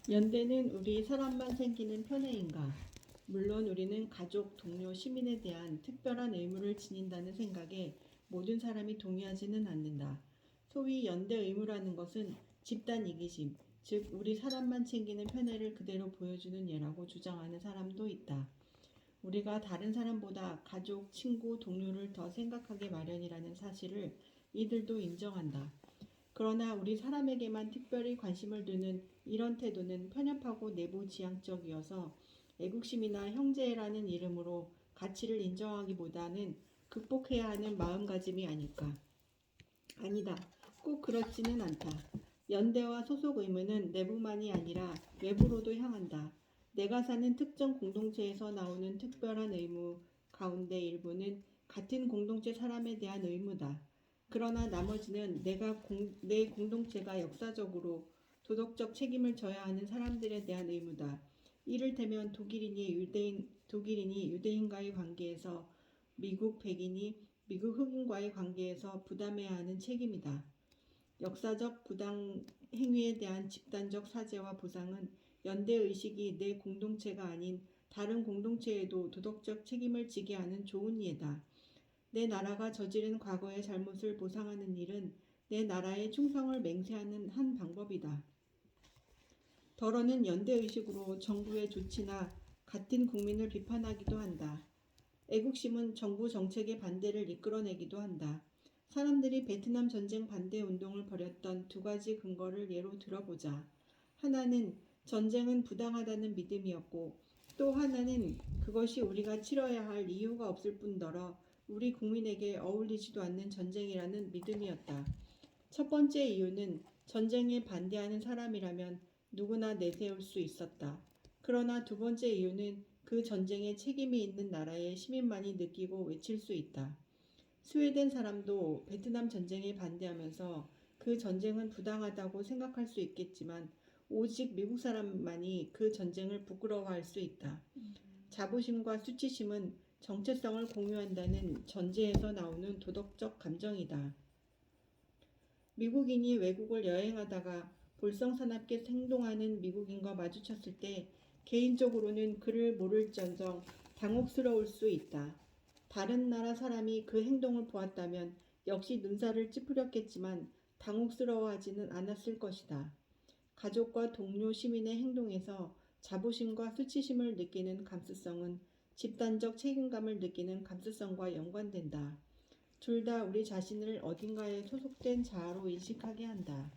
연대는 우리 사람만 생기는 편애인가? 물론 우리는 가족, 동료, 시민에 대한 특별한 의무를 지닌다는 생각에 모든 사람이 동의하지는 않는다. 소위 연대 의무라는 것은 집단 이기심, 즉 우리 사람만 챙기는 편애를 그대로 보여주는 예라고 주장하는 사람도 있다. 우리가 다른 사람보다 가족, 친구, 동료를 더 생각하기 마련이라는 사실을 이들도 인정한다. 그러나 우리 사람에게만 특별히 관심을 두는 이런 태도는 편협하고 내부지향적이어서 애국심이나 형제라는 이름으로 가치를 인정하기보다는 극복해야 하는 마음가짐이 아닐까. 아니다. 꼭 그렇지는 않다. 연대와 소속 의무는 내부만이 아니라 외부로도 향한다. 내가 사는 특정 공동체에서 나오는 특별한 의무 가운데 일부는 같은 공동체 사람에 대한 의무다. 그러나 나머지는 내 공동체가 역사적으로 도덕적 책임을 져야 하는 사람들에 대한 의무다. 이를테면 독일인이 유대인과의 관계에서 미국 백인이 미국 흑인과의 관계에서 부담해야 하는 책임이다. 역사적 부당 행위에 대한 집단적 사죄와 보상은 연대의식이 내 공동체가 아닌 다른 공동체에도 도덕적 책임을 지게 하는 좋은 예다. 내 나라가 저지른 과거의 잘못을 보상하는 일은 내 나라의 충성을 맹세하는 한 방법이다. 더러는 연대의식으로 정부의 조치나 같은 국민을 비판하기도 한다. 애국심은 정부 정책의 반대를 이끌어내기도 한다. 사람들이 베트남 전쟁 반대 운동을 벌였던 두 가지 근거를 예로 들어보자. 하나는 전쟁은 부당하다는 믿음이었고, 또 하나는 그것이 우리가 치러야 할 이유가 없을 뿐더러 우리 국민에게 어울리지도 않는 전쟁이라는 믿음이었다. 첫 번째 이유는 전쟁에 반대하는 사람이라면 누구나 내세울 수 있었다. 그러나 두 번째 이유는 그 전쟁에 책임이 있는 나라의 시민만이 느끼고 외칠 수 있다. 스웨덴 사람도 베트남 전쟁에 반대하면서 그 전쟁은 부당하다고 생각할 수 있겠지만 오직 미국 사람만이 그 전쟁을 부끄러워할 수 있다. 자부심과 수치심은 정체성을 공유한다는 전제에서 나오는 도덕적 감정이다. 미국인이 외국을 여행하다가 볼썽사납게 행동하는 미국인과 마주쳤을 때 개인적으로는 그를 모를지언정 당혹스러울 수 있다. 다른 나라 사람이 그 행동을 보았다면 역시 눈살을 찌푸렸겠지만 당혹스러워하지는 않았을 것이다. 가족과 동료 시민의 행동에서 자부심과 수치심을 느끼는 감수성은 집단적 책임감을 느끼는 감수성과 연관된다. 둘 다 우리 자신을 어딘가에 소속된 자아로 인식하게 한다.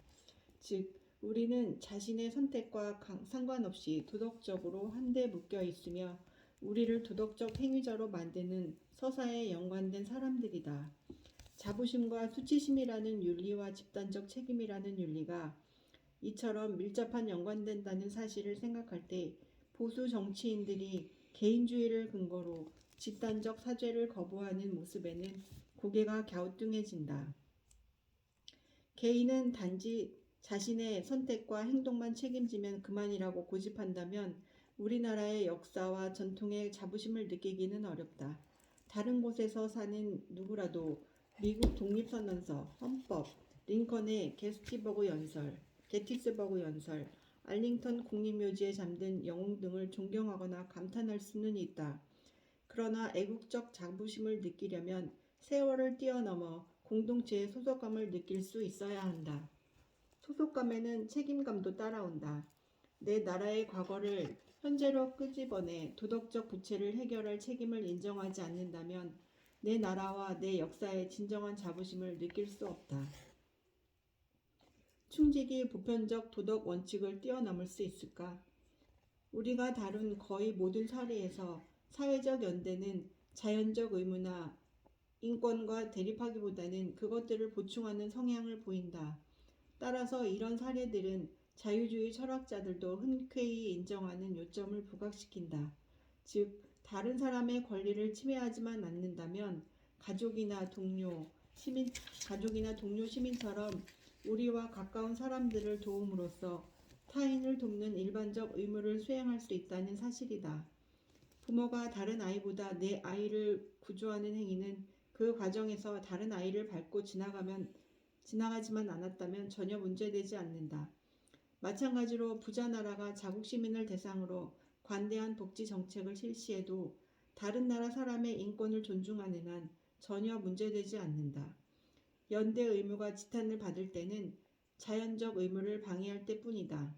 즉, 우리는 자신의 선택과 상관없이 도덕적으로 한데 묶여 있으며 우리를 도덕적 행위자로 만드는 서사에 연관된 사람들이다. 자부심과 수치심이라는 윤리와 집단적 책임이라는 윤리가 이처럼 밀접한 연관된다는 사실을 생각할 때 보수 정치인들이 개인주의를 근거로 집단적 사죄를 거부하는 모습에는 고개가 갸우뚱해진다. 개인은 단지 자신의 선택과 행동만 책임지면 그만이라고 고집한다면 우리나라의 역사와 전통의 자부심을 느끼기는 어렵다. 다른 곳에서 사는 누구라도 미국 독립선언서, 헌법, 링컨의 게티스버그 연설, 알링턴 국립묘지에 잠든 영웅 등을 존경하거나 감탄할 수는 있다. 그러나 애국적 자부심을 느끼려면 세월을 뛰어넘어 공동체의 소속감을 느낄 수 있어야 한다. 소속감에는 책임감도 따라온다. 내 나라의 과거를 현재로 끄집어내 도덕적 부채를 해결할 책임을 인정하지 않는다면 내 나라와 내 역사의 진정한 자부심을 느낄 수 없다. 충직이 보편적 도덕 원칙을 뛰어넘을 수 있을까? 우리가 다룬 거의 모든 사례에서 사회적 연대는 자연적 의무나 인권과 대립하기보다는 그것들을 보충하는 성향을 보인다. 따라서 이런 사례들은 자유주의 철학자들도 흔쾌히 인정하는 요점을 부각시킨다. 즉, 다른 사람의 권리를 침해하지만 않는다면 가족이나 동료 시민처럼 우리와 가까운 사람들을 도움으로써 타인을 돕는 일반적 의무를 수행할 수 있다는 사실이다. 부모가 다른 아이보다 내 아이를 구조하는 행위는 그 과정에서 다른 아이를 밟고 지나가지만 않았다면 전혀 문제되지 않는다. 마찬가지로 부자 나라가 자국 시민을 대상으로 관대한 복지 정책을 실시해도 다른 나라 사람의 인권을 존중하는 한 전혀 문제되지 않는다. 연대 의무가 지탄을 받을 때는 자연적 의무를 방해할 때뿐이다.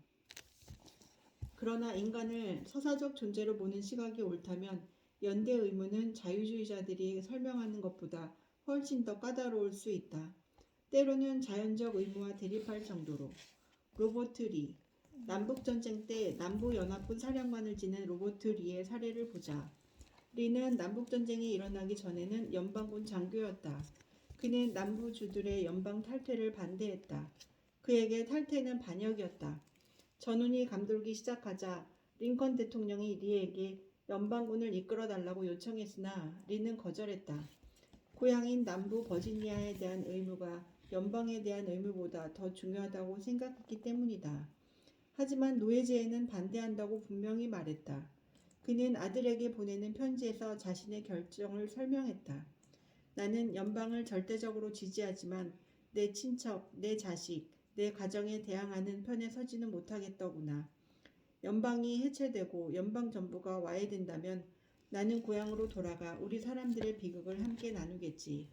그러나 인간을 서사적 존재로 보는 시각이 옳다면 연대 의무는 자유주의자들이 설명하는 것보다 훨씬 더 까다로울 수 있다. 때로는 자연적 의무와 대립할 정도로. 로버트 리. 남북전쟁 때 남부연합군 사령관을 지낸 로버트 리의 사례를 보자. 리는 남북전쟁이 일어나기 전에는 연방군 장교였다. 그는 남부주들의 연방 탈퇴를 반대했다. 그에게 탈퇴는 반역이었다. 전운이 감돌기 시작하자 링컨 대통령이 리에게 연방군을 이끌어달라고 요청했으나 리는 거절했다. 고향인 남부 버지니아에 대한 의무가 연방에 대한 의무보다 더 중요하다고 생각했기 때문이다. 하지만 노예제에는 반대한다고 분명히 말했다. 그는 아들에게 보내는 편지에서 자신의 결정을 설명했다. 나는 연방을 절대적으로 지지하지만 내 친척, 내 자식, 내 가정에 대항하는 편에 서지는 못하겠더구나. 연방이 해체되고 연방 정부가 와해된다면 나는 고향으로 돌아가 우리 사람들의 비극을 함께 나누겠지.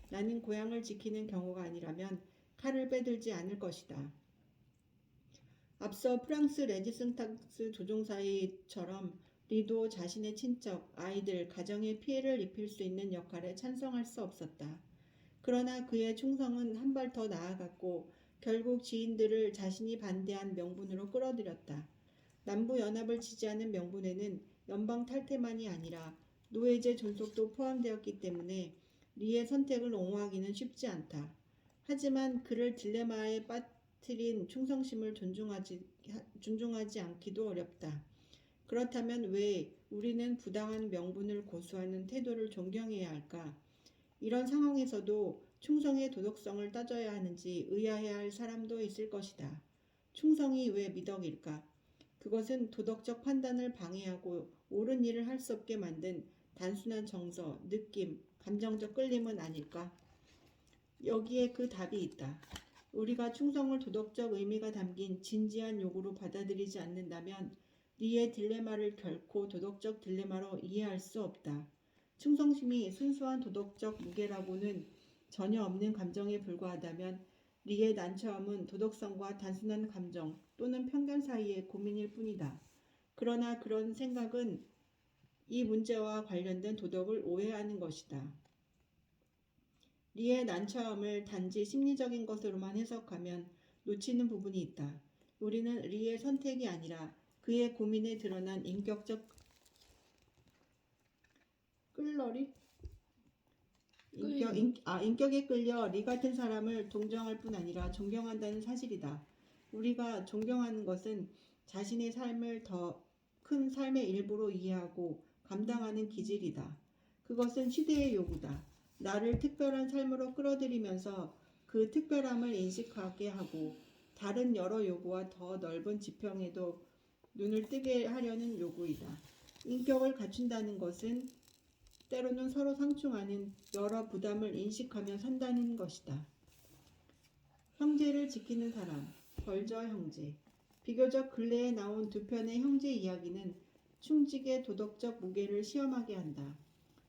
나는 고향을 지키는 경우가 아니라면 칼을 빼들지 않을 것이다. 앞서 프랑스 레지스탕스 조종사처럼 리도 자신의 친척, 아이들, 가정에 피해를 입힐 수 있는 역할에 찬성할 수 없었다. 그러나 그의 충성은 한 발 더 나아갔고 결국 지인들을 자신이 반대한 명분으로 끌어들였다. 남부연합을 지지하는 명분에는 연방 탈퇴만이 아니라 노예제 존속도 포함되었기 때문에 리의 선택을 옹호하기는 쉽지 않다. 하지만 그를 딜레마에 빠뜨린 충성심을 존중하지 않기도 어렵다. 그렇다면 왜 우리는 부당한 명분을 고수하는 태도를 존경해야 할까? 이런 상황에서도 충성의 도덕성을 따져야 하는지 의아해할 사람도 있을 것이다. 충성이 왜 미덕일까? 그것은 도덕적 판단을 방해하고 옳은 일을 할 수 없게 만든 단순한 정서, 느낌, 감정적 끌림은 아닐까? 여기에 그 답이 있다. 우리가 충성을 도덕적 의미가 담긴 진지한 요구로 받아들이지 않는다면 리의 딜레마를 결코 도덕적 딜레마로 이해할 수 없다. 충성심이 순수한 도덕적 무게라고는 전혀 없는 감정에 불과하다면 리의 난처함은 도덕성과 단순한 감정 또는 편견 사이의 고민일 뿐이다. 그러나 그런 생각은 이 문제와 관련된 도덕을 오해하는 것이다. 리의 난처함을 단지 심리적인 것으로만 해석하면 놓치는 부분이 있다. 우리는 리의 선택이 아니라 그의 고민에 드러난 인격에 끌려 리 같은 사람을 동정할 뿐 아니라 존경한다는 사실이다. 우리가 존경하는 것은 자신의 삶을 더 큰 삶의 일부로 이해하고 감당하는 기질이다. 그것은 시대의 요구다. 나를 특별한 삶으로 끌어들이면서 그 특별함을 인식하게 하고 다른 여러 요구와 더 넓은 지평에도 눈을 뜨게 하려는 요구이다. 인격을 갖춘다는 것은 때로는 서로 상충하는 여러 부담을 인식하며 산다는 것이다. 형제를 지키는 사람, 벌저 형제. 비교적 근래에 나온 두 편의 형제 이야기는 충직의 도덕적 무게를 시험하게 한다.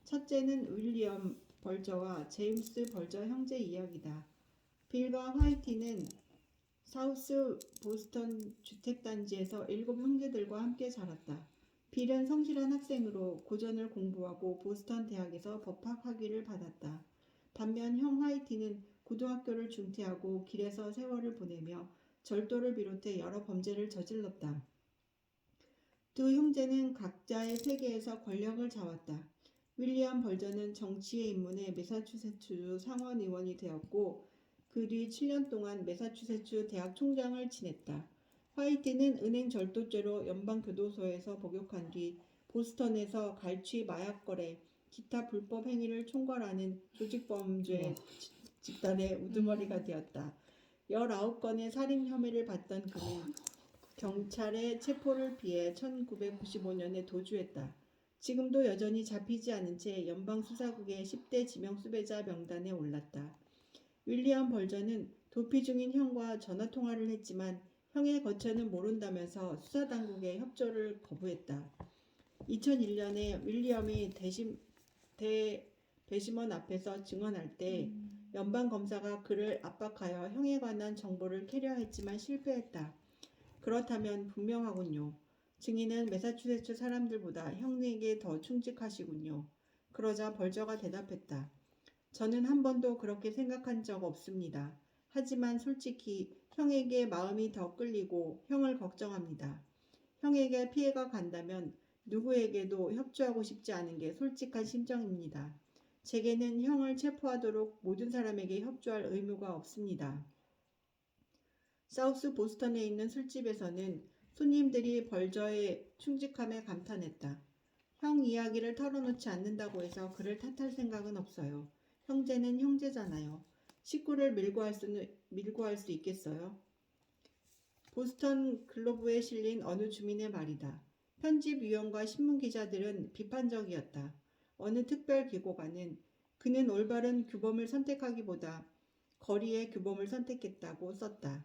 첫째는 윌리엄 벌저와 제임스 벌저 형제 이야기다. 빌과 화이티는 사우스 보스턴 주택단지에서 7 형제들과 함께 자랐다. 빌은 성실한 학생으로 고전을 공부하고 보스턴 대학에서 법학 학위를 받았다. 반면 형 화이티는 고등학교를 중퇴하고 길에서 세월을 보내며 절도를 비롯해 여러 범죄를 저질렀다. 두 형제는 각자의 세계에서 권력을 잡았다. 윌리엄 벌저는 정치에 입문해 매사추세츠주 상원의원이 되었고 그 뒤 7년 동안 매사추세츠 대학 총장을 지냈다. 화이트는 은행 절도죄로 연방교도소에서 복역한 뒤 보스턴에서 갈취, 마약 거래, 기타 불법 행위를 총괄하는 조직범죄 집단의 우두머리가 되었다. 19건의 살인 혐의를 받던 그는 경찰의 체포를 피해 1995년에 도주했다. 지금도 여전히 잡히지 않은 채 연방수사국의 10대 지명수배자 명단에 올랐다. 윌리엄 벌저는 도피 중인 형과 전화통화를 했지만 형의 거처는 모른다면서 수사당국의 협조를 거부했다. 2001년에 윌리엄이 배심원 앞에서 증언할 때 연방검사가 그를 압박하여 형에 관한 정보를 캐려 했지만 실패했다. 그렇다면 분명하군요. 증인은 매사추세츠 사람들보다 형에게 더 충직하시군요. 그러자 벌저가 대답했다. 저는 한 번도 그렇게 생각한 적 없습니다. 하지만 솔직히 형에게 마음이 더 끌리고 형을 걱정합니다. 형에게 피해가 간다면 누구에게도 협조하고 싶지 않은 게 솔직한 심정입니다. 제게는 형을 체포하도록 모든 사람에게 협조할 의무가 없습니다. 사우스 보스턴에 있는 술집에서는 손님들이 벌저의 충직함에 감탄했다. 형 이야기를 털어놓지 않는다고 해서 그를 탓할 생각은 없어요. 형제는 형제잖아요. 식구를 밀고 할 수 있겠어요? 보스턴 글로브에 실린 어느 주민의 말이다. 편집위원과 신문기자들은 비판적이었다. 어느 특별기고관은 그는 올바른 규범을 선택하기보다 거리의 규범을 선택했다고 썼다.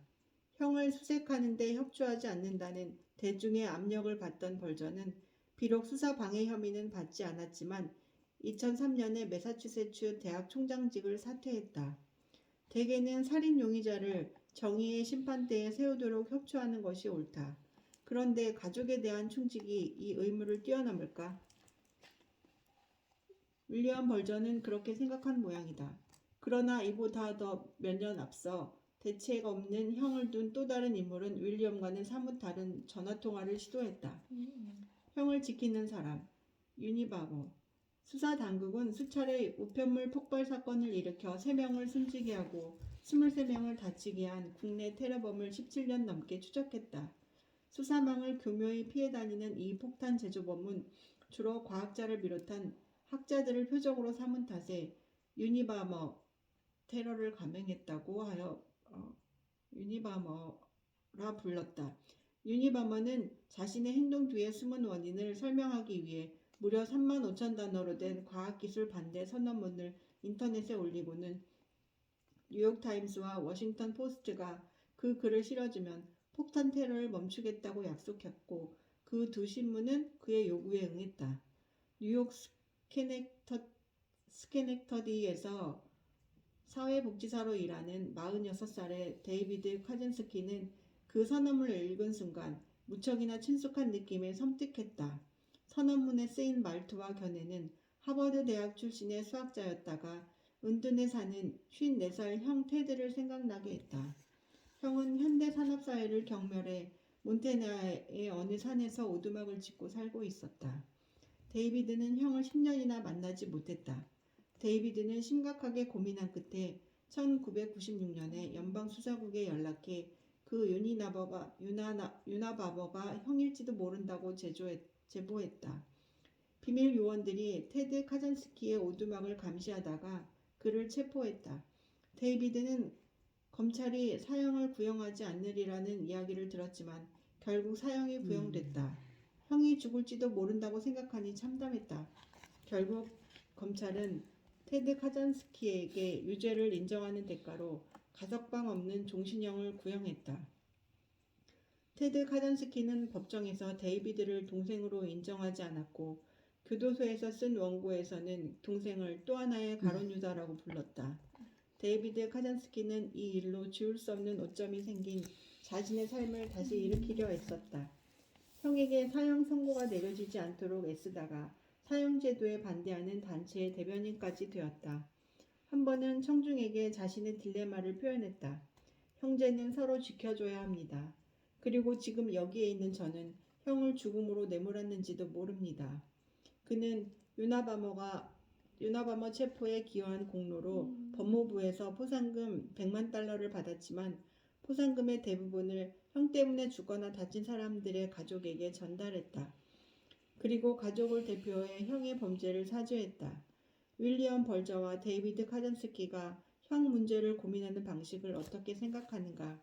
형을 수색하는 데 협조하지 않는다는 대중의 압력을 받던 벌저는 비록 수사 방해 혐의는 받지 않았지만 2003년에 매사추세츠 대학 총장직을 사퇴했다. 대개는 살인 용의자를 정의의 심판대에 세우도록 협조하는 것이 옳다. 그런데 가족에 대한 충직이 이 의무를 뛰어넘을까? 윌리엄 벌저는 그렇게 생각한 모양이다. 그러나 이보다 더 몇 년 앞서 대책 없는 형을 둔 또 다른 인물은 윌리엄과는 사뭇 다른 전화통화를 시도했다. 형을 지키는 사람, 유니바머. 수사 당국은 수차례 우편물 폭발 사건을 일으켜 3명을 숨지게 하고 23명을 다치게 한 국내 테러범을 17년 넘게 추적했다. 수사망을 교묘히 피해 다니는 이 폭탄 제조범은 주로 과학자를 비롯한 학자들을 표적으로 삼은 탓에 유니바머 테러를 감행했다고 하여 유니바머라 불렀다. 유니바머는 자신의 행동 뒤에 숨은 원인을 설명하기 위해 무려 35,000단어로 된 과학기술 반대 선언문을 인터넷에 올리고는 뉴욕타임스와 워싱턴 포스트가 그 글을 실어주면 폭탄 테러를 멈추겠다고 약속했고 그 두 신문은 그의 요구에 응했다. 뉴욕 스케넥터디에서 사회복지사로 일하는 46살의 데이비드 카젠스키는 그 선언문을 읽은 순간 무척이나 친숙한 느낌에 섬뜩했다. 선언문에 쓰인 말투와 견해는 하버드 대학 출신의 수학자였다가 은둔에 사는 54살 형 테드를 생각나게 했다. 형은 현대 산업사회를 경멸해 몬테나의 어느 산에서 오두막을 짓고 살고 있었다. 데이비드는 형을 10년이나 만나지 못했다. 데이비드는 심각하게 고민한 끝에 1996년에 연방수사국에 연락해 그 유나바버가 형일지도 모른다고 제보했다. 비밀 요원들이 테드 카잔스키의 오두막을 감시하다가 그를 체포했다. 데이비드는 검찰이 사형을 구형하지 않으리라는 이야기를 들었지만 결국 사형이 구형됐다. 형이 죽을지도 모른다고 생각하니 참담했다. 결국 검찰은 테드 카잔스키에게 유죄를 인정하는 대가로 가석방 없는 종신형을 구형했다. 테드 카잔스키는 법정에서 데이비드를 동생으로 인정하지 않았고 교도소에서 쓴 원고에서는 동생을 또 하나의 가론유다라고 불렀다. 데이비드 카잔스키는 이 일로 지울 수 없는 오점이 생긴 자신의 삶을 다시 일으키려 애썼다. 형에게 사형 선고가 내려지지 않도록 애쓰다가 사형제도에 반대하는 단체의 대변인까지 되었다. 한 번은 청중에게 자신의 딜레마를 표현했다. 형제는 서로 지켜줘야 합니다. 그리고 지금 여기에 있는 저는 형을 죽음으로 내몰았는지도 모릅니다. 그는 유나바머 체포에 기여한 공로로 법무부에서 포상금 100만 달러를 받았지만 포상금의 대부분을 형 때문에 죽거나 다친 사람들의 가족에게 전달했다. 그리고 가족을 대표해 형의 범죄를 사죄했다. 윌리엄 벌저와 데이비드 카잔스키가 형 문제를 고민하는 방식을 어떻게 생각하는가?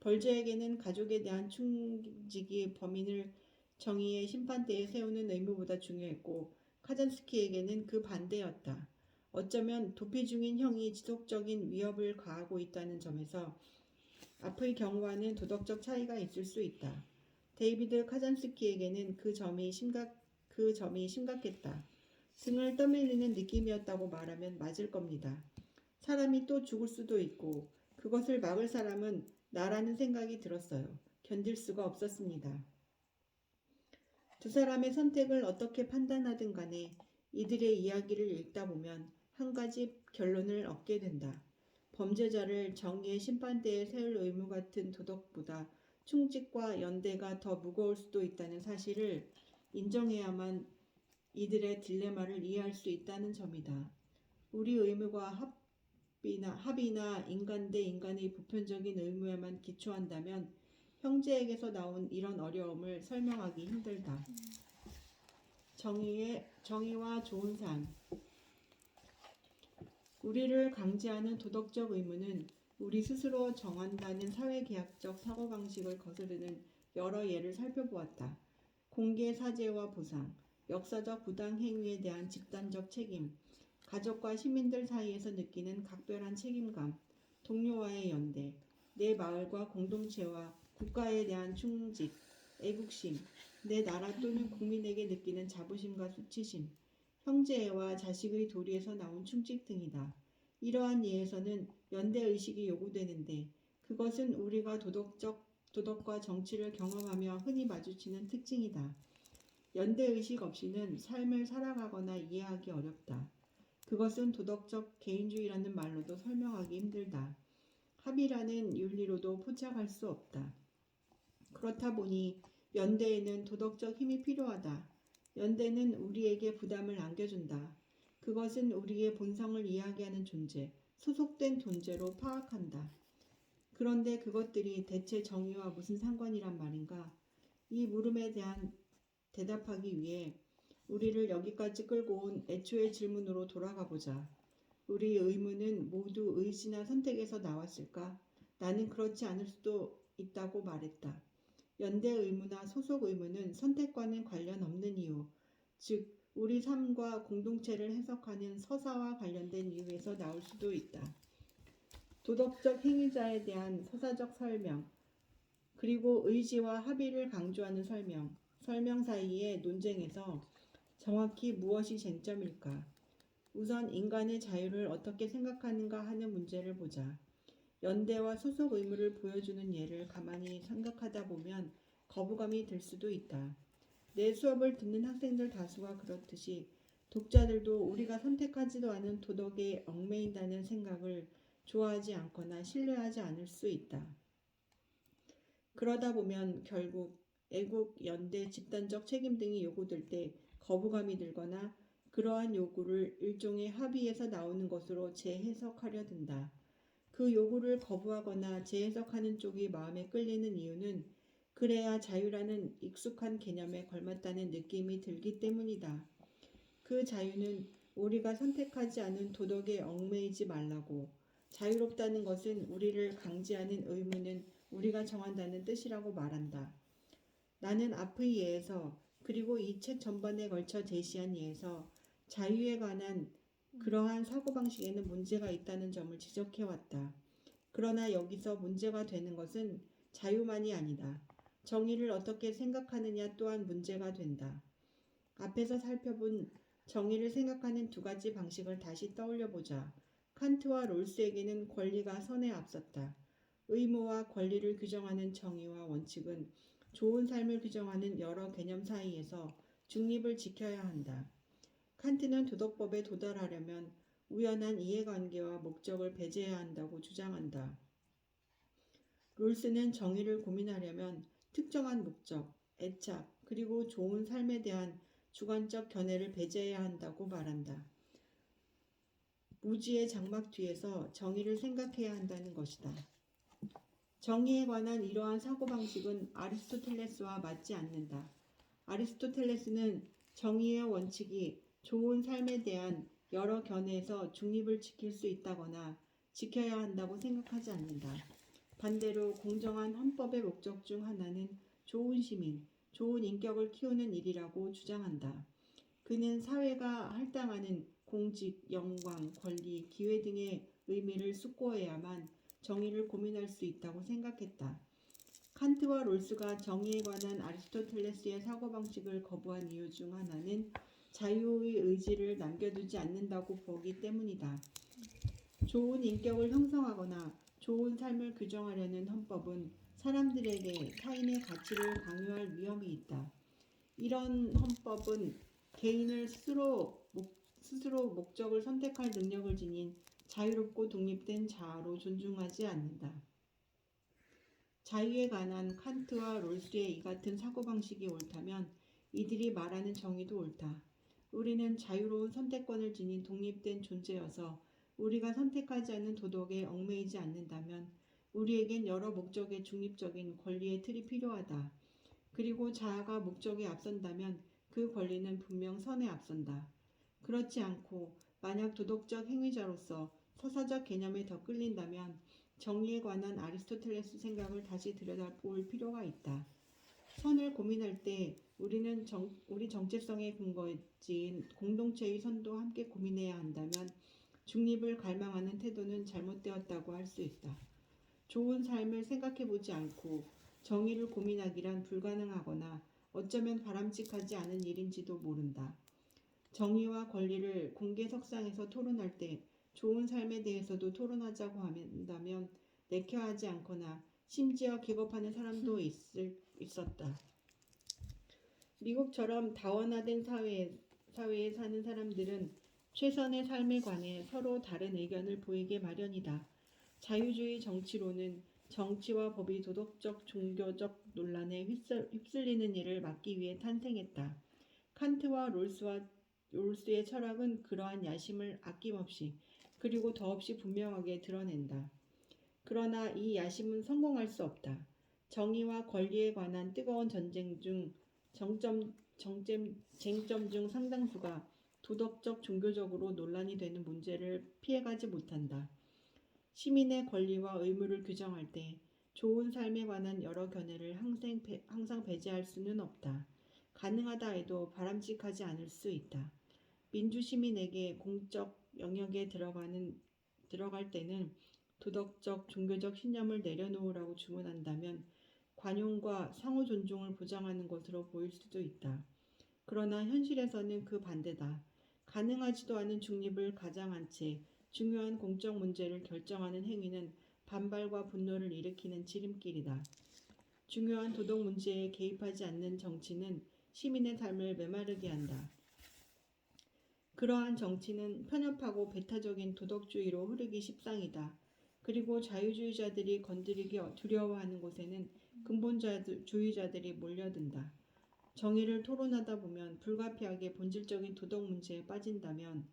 벌저에게는 가족에 대한 충직이 범인을 정의의 심판대에 세우는 의무보다 중요했고 카잔스키에게는 그 반대였다. 어쩌면 도피 중인 형이 지속적인 위협을 가하고 있다는 점에서 앞의 경우와는 도덕적 차이가 있을 수 있다. 데이비드 카잔스키에게는 그 점이 심각했다. 등을 떠밀리는 느낌이었다고 말하면 맞을 겁니다. 사람이 또 죽을 수도 있고 그것을 막을 사람은 나라는 생각이 들었어요. 견딜 수가 없었습니다. 두 사람의 선택을 어떻게 판단하든 간에 이들의 이야기를 읽다 보면 한 가지 결론을 얻게 된다. 범죄자를 정의의 심판대에 세울 의무 같은 도덕보다 충직과 연대가 더 무거울 수도 있다는 사실을 인정해야만 이들의 딜레마를 이해할 수 있다는 점이다. 우리 의무가 합의나 인간 대 인간의 보편적인 의무에만 기초한다면 형제에게서 나온 이런 어려움을 설명하기 힘들다. 정의와 좋은 삶. 우리를 강제하는 도덕적 의무는 우리 스스로 정한다는 사회계약적 사고방식을 거스르는 여러 예를 살펴보았다. 공개 사죄와 보상, 역사적 부당 행위에 대한 집단적 책임, 가족과 시민들 사이에서 느끼는 각별한 책임감, 동료와의 연대, 내 마을과 공동체와 국가에 대한 충직, 애국심, 내 나라 또는 국민에게 느끼는 자부심과 수치심, 형제애와 자식의 도리에서 나온 충직 등이다. 이러한 예에서는 연대의식이 요구되는데 그것은 우리가 도덕과 정치를 경험하며 흔히 마주치는 특징이다. 연대의식 없이는 삶을 살아가거나 이해하기 어렵다. 그것은 도덕적 개인주의라는 말로도 설명하기 힘들다. 합의라는 윤리로도 포착할 수 없다. 그렇다 보니 연대에는 도덕적 힘이 필요하다. 연대는 우리에게 부담을 안겨준다. 그것은 우리의 본성을 이야기하는 존재, 소속된 존재로 파악한다. 그런데 그것들이 대체 정의와 무슨 상관이란 말인가? 이 물음에 대한 대답하기 위해 우리를 여기까지 끌고 온 애초의 질문으로 돌아가 보자. 우리의 의무는 모두 의지나 선택에서 나왔을까? 나는 그렇지 않을 수도 있다고 말했다. 연대 의무나 소속 의무는 선택과는 관련 없는 이유, 즉 우리 삶과 공동체를 해석하는 서사와 관련된 이유에서 나올 수도 있다. 도덕적 행위자에 대한 서사적 설명, 그리고 의지와 합의를 강조하는 설명 사이의 논쟁에서 정확히 무엇이 쟁점일까? 우선 인간의 자유를 어떻게 생각하는가 하는 문제를 보자. 연대와 소속 의무를 보여주는 예를 가만히 생각하다 보면 거부감이 들 수도 있다. 내 수업을 듣는 학생들 다수가 그렇듯이 독자들도 우리가 선택하지도 않은 도덕에 얽매인다는 생각을 좋아하지 않거나 신뢰하지 않을 수 있다. 그러다 보면 결국 애국, 연대, 집단적 책임 등이 요구될 때 거부감이 들거나 그러한 요구를 일종의 합의에서 나오는 것으로 재해석하려 든다. 그 요구를 거부하거나 재해석하는 쪽이 마음에 끌리는 이유는 그래야 자유라는 익숙한 개념에 걸맞다는 느낌이 들기 때문이다. 그 자유는 우리가 선택하지 않은 도덕에 얽매이지 말라고, 자유롭다는 것은 우리를 강제하는 의무는 우리가 정한다는 뜻이라고 말한다. 나는 앞의 예에서 그리고 이 책 전반에 걸쳐 제시한 예에서 자유에 관한 그러한 사고방식에는 문제가 있다는 점을 지적해왔다. 그러나 여기서 문제가 되는 것은 자유만이 아니다. 정의를 어떻게 생각하느냐 또한 문제가 된다. 앞에서 살펴본 정의를 생각하는 두 가지 방식을 다시 떠올려보자. 칸트와 롤스에게는 권리가 선에 앞섰다. 의무와 권리를 규정하는 정의와 원칙은 좋은 삶을 규정하는 여러 개념 사이에서 중립을 지켜야 한다. 칸트는 도덕법에 도달하려면 우연한 이해관계와 목적을 배제해야 한다고 주장한다. 롤스는 정의를 고민하려면 특정한 목적, 애착, 그리고 좋은 삶에 대한 주관적 견해를 배제해야 한다고 말한다. 무지의 장막 뒤에서 정의를 생각해야 한다는 것이다. 정의에 관한 이러한 사고방식은 아리스토텔레스와 맞지 않는다. 아리스토텔레스는 정의의 원칙이 좋은 삶에 대한 여러 견해에서 중립을 지킬 수 있다거나 지켜야 한다고 생각하지 않는다. 반대로 공정한 헌법의 목적 중 하나는 좋은 시민, 좋은 인격을 키우는 일이라고 주장한다. 그는 사회가 할당하는 공직, 영광, 권리, 기회 등의 의미를 숙고해야만 정의를 고민할 수 있다고 생각했다. 칸트와 롤스가 정의에 관한 아리스토텔레스의 사고방식을 거부한 이유 중 하나는 자유의 의지를 남겨두지 않는다고 보기 때문이다. 좋은 인격을 형성하거나 좋은 삶을 규정하려는 헌법은 사람들에게 타인의 가치를 강요할 위험이 있다. 이런 헌법은 개인을 스스로 목적을 선택할 능력을 지닌 자유롭고 독립된 자아로 존중하지 않는다. 자유에 관한 칸트와 롤스의 이 같은 사고방식이 옳다면 이들이 말하는 정의도 옳다. 우리는 자유로운 선택권을 지닌 독립된 존재여서 우리가 선택하지 않는 도덕에 얽매이지 않는다면 우리에겐 여러 목적의 중립적인 권리의 틀이 필요하다. 그리고 자아가 목적에 앞선다면 그 권리는 분명 선에 앞선다. 그렇지 않고 만약 도덕적 행위자로서 서사적 개념에 더 끌린다면 정의에 관한 아리스토텔레스 생각을 다시 들여다볼 필요가 있다. 선을 고민할 때 우리는 우리 정체성의 근거지인 공동체의 선도 함께 고민해야 한다면 중립을 갈망하는 태도는 잘못되었다고 할 수 있다. 좋은 삶을 생각해보지 않고 정의를 고민하기란 불가능하거나 어쩌면 바람직하지 않은 일인지도 모른다. 정의와 권리를 공개석상에서 토론할 때 좋은 삶에 대해서도 토론하자고 한다면 내켜하지 않거나 심지어 기겁하는 사람도 있었다. 미국처럼 다원화된 사회에 사는 사람들은 최선의 삶에 관해 서로 다른 의견을 보이게 마련이다. 자유주의 정치론은 정치와 법이 도덕적, 종교적 논란에 휩쓸리는 일을 막기 위해 탄생했다. 칸트와 롤스의 철학은 그러한 야심을 아낌없이 그리고 더없이 분명하게 드러낸다. 그러나 이 야심은 성공할 수 없다. 정의와 권리에 관한 뜨거운 쟁점 중 상당수가 도덕적, 종교적으로 논란이 되는 문제를 피해가지 못한다. 시민의 권리와 의무를 규정할 때 좋은 삶에 관한 여러 견해를 항상 배제할 수는 없다. 가능하다 해도 바람직하지 않을 수 있다. 민주시민에게 공적 영역에 들어갈 때는 도덕적, 종교적 신념을 내려놓으라고 주문한다면 관용과 상호 존중을 보장하는 것으로 보일 수도 있다. 그러나 현실에서는 그 반대다. 가능하지도 않은 중립을 가장한 채 중요한 공적 문제를 결정하는 행위는 반발과 분노를 일으키는 지름길이다. 중요한 도덕 문제에 개입하지 않는 정치는 시민의 삶을 메마르게 한다. 그러한 정치는 편협하고 배타적인 도덕주의로 흐르기 십상이다. 그리고 자유주의자들이 건드리기 두려워하는 곳에는 근본주의자들이 몰려든다. 정의를 토론하다 보면 불가피하게 본질적인 도덕 문제에 빠진다면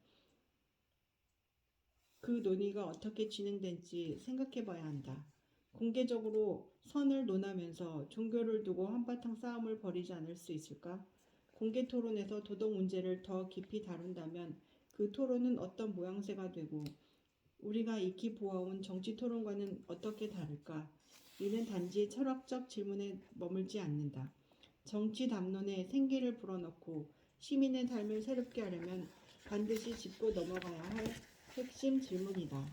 그 논의가 어떻게 진행될지 생각해봐야 한다. 공개적으로 선을 논하면서 종교를 두고 한바탕 싸움을 벌이지 않을 수 있을까? 공개 토론에서 도덕 문제를 더 깊이 다룬다면 그 토론은 어떤 모양새가 되고 우리가 익히 보아온 정치 토론과는 어떻게 다를까? 이는 단지 철학적 질문에 머물지 않는다. 정치 담론에 생기를 불어넣고 시민의 삶을 새롭게 하려면 반드시 짚고 넘어가야 할 핵심 질문이다.